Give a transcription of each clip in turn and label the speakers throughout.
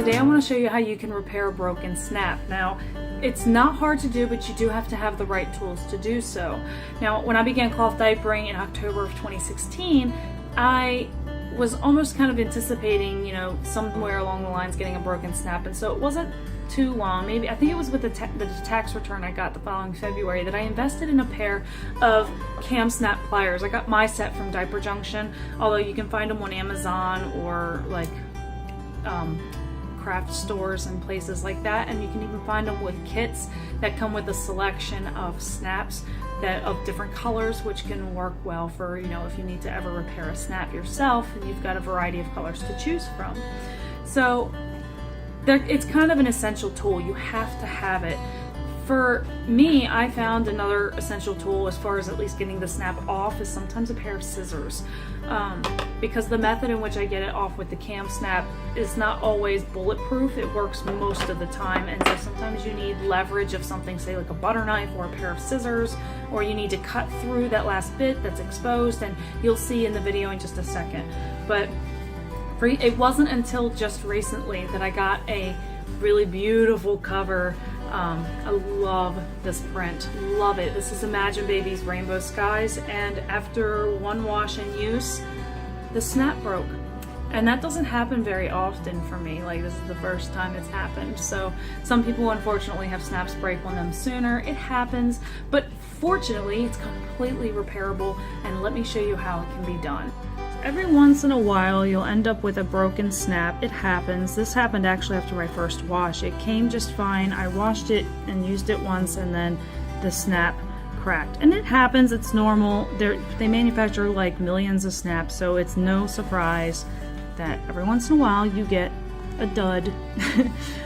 Speaker 1: Today I want to show you how you can repair a broken snap. Now, it's not hard to do, but you do have to have the right tools to do so. Now, when I began cloth diapering in October of 2016, I was almost kind of anticipating, somewhere along the lines getting a broken snap, and so it wasn't too long. Maybe, I think it was with the tax return I got the following February that I invested in a pair of Kam Snap Pliers. I got my set from Diaper Junction, although you can find them on Amazon or like craft stores and places like that, and you can even find them with kits that come with a selection of snaps that of different colors, which can work well for if you need to ever repair a snap yourself and you've got a variety of colors to choose from. So it's kind of an essential tool. You have to have it. For me, I found another essential tool as far as at least getting the snap off is sometimes a pair of scissors, because the method in which I get it off with the Kam Snap is not always bulletproof. It works most of the time, and so sometimes you need leverage of something, say like a butter knife or a pair of scissors, or you need to cut through that last bit that's exposed, and you'll see in the video in just a second. But it wasn't until just recently that I got a really beautiful cover. I love this print, love it. This is Imagine Baby's Rainbow Skies, and after one wash and use, the snap broke. And that doesn't happen very often for me. Like, this is the first time it's happened. So some people unfortunately have snaps break on them sooner. It happens, but fortunately it's completely repairable, and let me show you how it can be done. Every once in a while you'll end up with a broken snap. It happens. This happened actually after my first wash. It came just fine. I washed it and used it once, and then the snap cracked. And it happens, it's normal. They manufacture like millions of snaps, so it's no surprise that every once in a while you get a dud.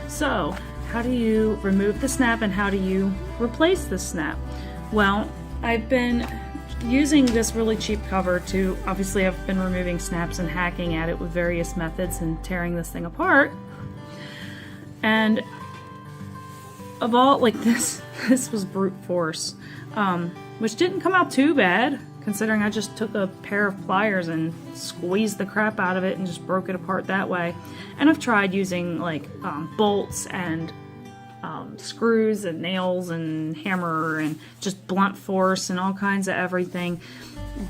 Speaker 1: So how do you remove the snap and how do you replace the snap? Well, I've been using this really cheap cover to, obviously I've been removing snaps and hacking at it with various methods and tearing this thing apart. And of all, like this was brute force, which didn't come out too bad considering I just took a pair of pliers and squeezed the crap out of it and just broke it apart that way. And I've tried using like bolts and screws and nails and hammer and just blunt force and all kinds of everything.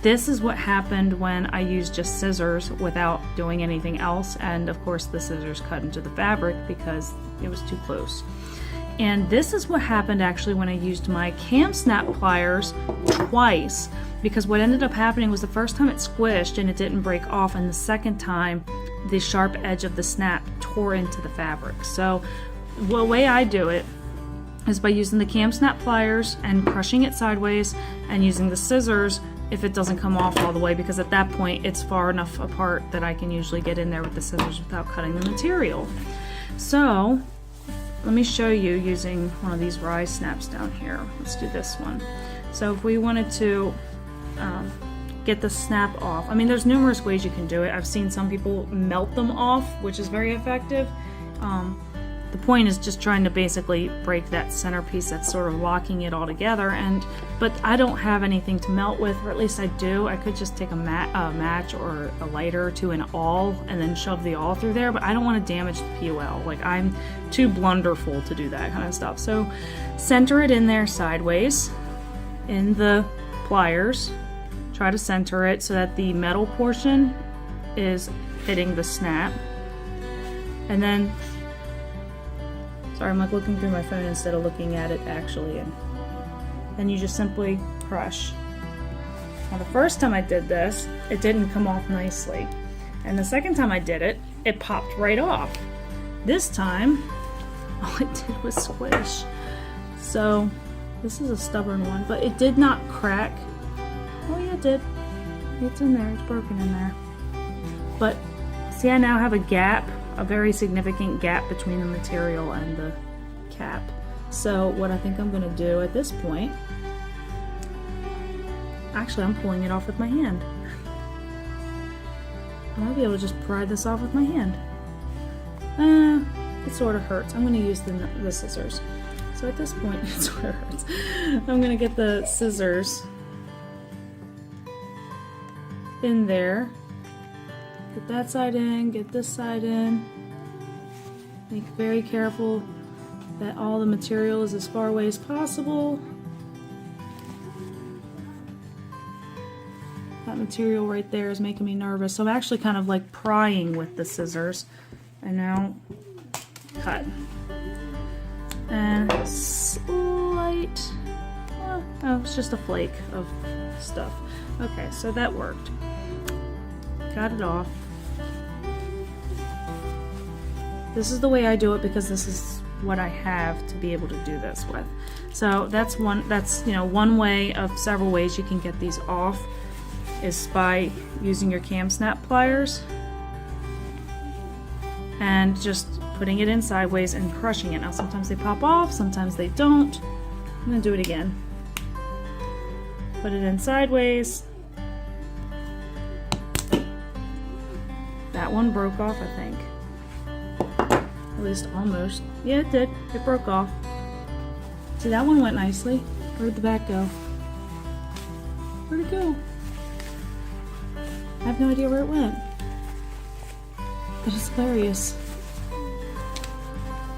Speaker 1: This is what happened when I used just scissors without doing anything else, and of course the scissors cut into the fabric because it was too close. And this is what happened actually when I used my Kam Snap Pliers twice, because what ended up happening was the first time it squished and it didn't break off, and the second time the sharp edge of the snap tore into the fabric. So the way I do it is by using the Kam Snap Pliers and crushing it sideways, and using the scissors if it doesn't come off all the way, because at that point it's far enough apart that I can usually get in there with the scissors without cutting the material. So let me show you using one of these rise snaps down here. Let's do this one. So if we wanted to get the snap off, I mean there's numerous ways you can do it. I've seen some people melt them off, which is very effective. The point is just trying to basically break that centerpiece that's sort of locking it all together, but I don't have anything to melt with, or at least I do. I could just take a match or a lighter to an awl and then shove the awl through there, but I don't want to damage the POL. Like, I'm too blunderful to do that kind of stuff. So center it in there sideways in the pliers. Try to center it so that the metal portion is hitting the snap, and then sorry, I'm like looking through my phone instead of looking at it actually. And then you just simply crush. Now the first time I did this, it didn't come off nicely. And the second time I did it, it popped right off. This time, all it did was squish. So this is a stubborn one, but it did not crack. Oh yeah, it did. It's in there, it's broken in there. But see, I now have a gap, a very significant gap between the material and the cap. So what I think I'm going to do at this point, actually I'm pulling it off with my hand. I might be able to just pry this off with my hand. It sort of hurts. I'm going to use the scissors. So at this point, it sort of hurts. I'm going to get the scissors in there. Get that side in, get this side in. Be very careful that all the material is as far away as possible. That material right there is making me nervous. So I'm actually kind of like prying with the scissors. And now cut. And slight, oh, it's just a flake of stuff. Okay, so that worked. Got it off. This is the way I do it because this is what I have to be able to do this with. So that's one way of several ways you can get these off is by using your Kam Snap Pliers and just putting it in sideways and crushing it. Now sometimes they pop off, sometimes they don't. I'm gonna do it again. Put it in sideways. That one broke off, I think. At least almost. Yeah, it did. It broke off. See, that one went nicely. Where'd the back go? Where'd it go? I have no idea where it went. But it's hilarious.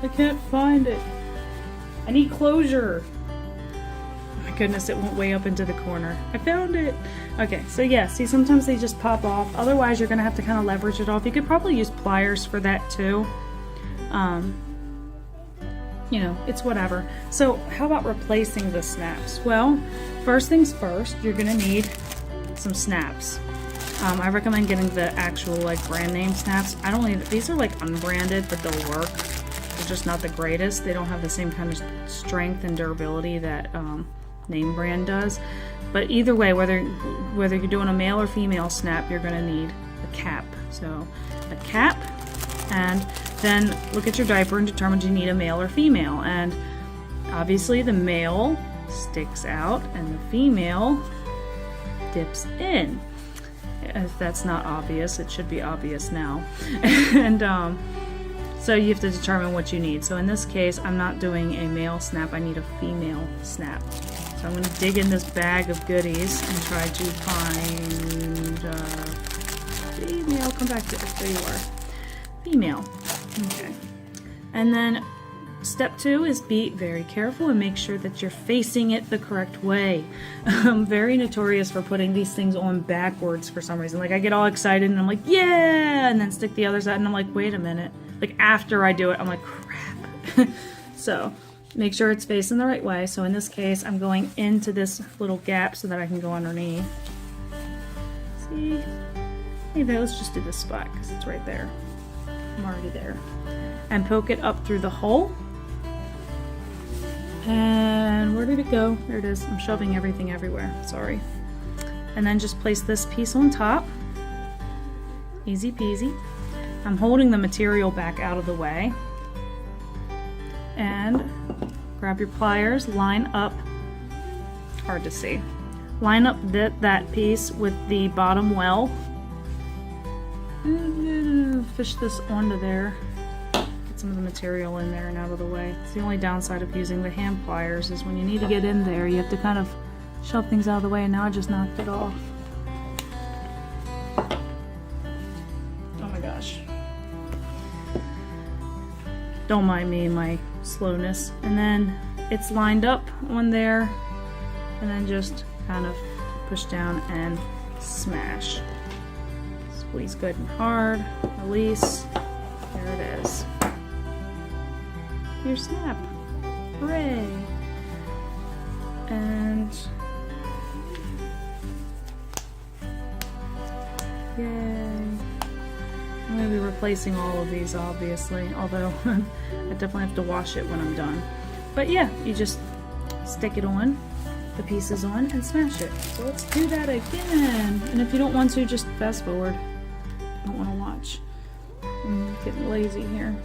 Speaker 1: I can't find it. I need closure. Oh my goodness, it went way up into the corner. I found it. Okay, so yeah, see, sometimes they just pop off. Otherwise, you're gonna have to kind of leverage it off. You could probably use pliers for that too. You know, it's whatever. So how about replacing the snaps? Well, first things first, you're gonna need some snaps. I recommend getting the actual like brand name snaps. I don't need, these are like unbranded, but they'll work. They're just not the greatest. They don't have the same kind of strength and durability that name brand does. But either way, whether you're doing a male or female snap, you're gonna need a cap. So a cap, and then look at your diaper and determine do you need a male or female. And obviously the male sticks out and the female dips in. If that's not obvious, it should be obvious now. And so you have to determine what you need. So in this case, I'm not doing a male snap, I need a female snap. So I'm going to dig in this bag of goodies and try to find female. Come back to it. There you are. Female. Okay. And then step 2 is be very careful and make sure that you're facing it the correct way. I'm very notorious for putting these things on backwards for some reason. Like I get all excited and I'm like, yeah, and then stick the other side and I'm like, wait a minute. Like after I do it, I'm like, crap. So make sure it's facing the right way. So in this case, I'm going into this little gap so that I can go underneath. See? Maybe let's just do this spot because it's right there. I'm already there. And poke it up through the hole. And where did it go? There it is. I'm shoving everything everywhere. Sorry. And then just place this piece on top. Easy peasy. I'm holding the material back out of the way. And grab your pliers, line up, hard to see, line up that piece with the bottom well. Fish this onto there. Get some of the material in there and out of the way. It's the only downside of using the hand pliers is when you need to get in there, you have to kind of shove things out of the way, and now I just knocked it off. Oh my gosh. Don't mind me and my slowness. And then it's lined up on there, and then just kind of push down and smash. Squeeze good and hard, release, there it is. Your snap, hooray! And yay! I'm going to be replacing all of these obviously, although I definitely have to wash it when I'm done. But yeah, you just stick it on, the pieces on, and smash it. So let's do that again. And if you don't want to, just fast forward. I don't want to watch. I'm getting lazy here.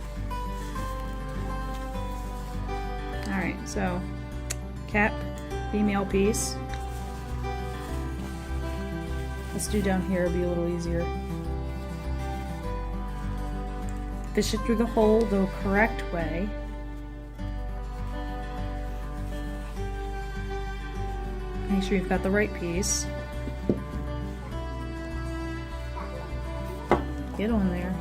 Speaker 1: Alright, so cap, female piece. Let's do down here, it'll be a little easier. Fish it through the hole the correct way. Make sure you've got the right piece. Get on there.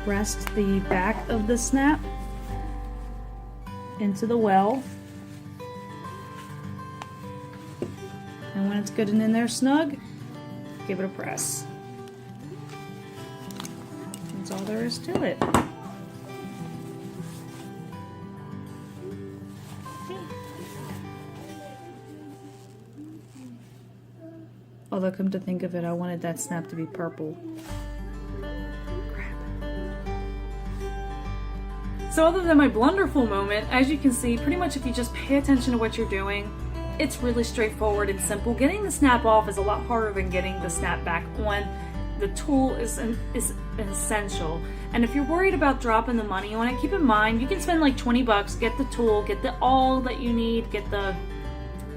Speaker 1: rest the back of the snap into the well. And when it's good and in there snug, give it a press. That's all there is to it. Although, come to think of it, I wanted that snap to be purple. Crap. So other than my blunderful moment, as you can see, pretty much if you just pay attention to what you're doing, it's really straightforward and simple. Getting the snap off is a lot harder than getting the snap back on. The tool is essential. And if you're worried about dropping the money on it, keep in mind, you can spend like 20 bucks, get the tool, get the all that you need, get the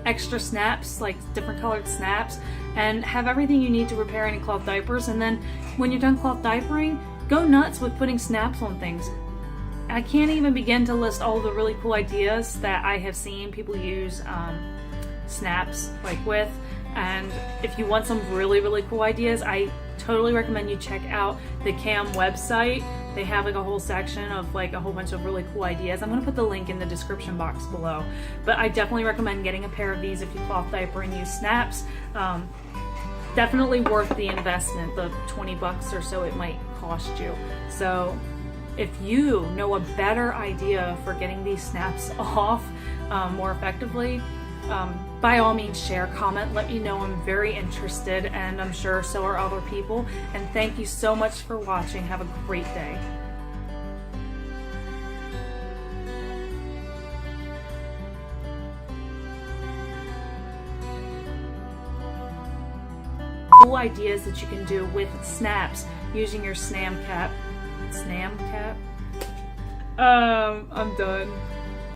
Speaker 1: extra snaps, like different colored snaps, and have everything you need to repair any cloth diapers. And then when you're done cloth diapering, go nuts with putting snaps on things. I can't even begin to list all the really cool ideas that I have seen people use snaps like with. And if you want some really cool ideas, I totally recommend you check out the Kam website. They have like a whole section of like a whole bunch of really cool ideas. I'm gonna put the link in the description box below. But I definitely recommend getting a pair of these if you cloth diaper and use snaps. Definitely worth the investment, the 20 bucks or so it might cost you. So if you know a better idea for getting these snaps off more effectively, by all means share, comment, let me know. I'm very interested, and I'm sure so are other people. And thank you so much for watching. Have a great day. Cool ideas that you can do with snaps using your snam cap. I'm done.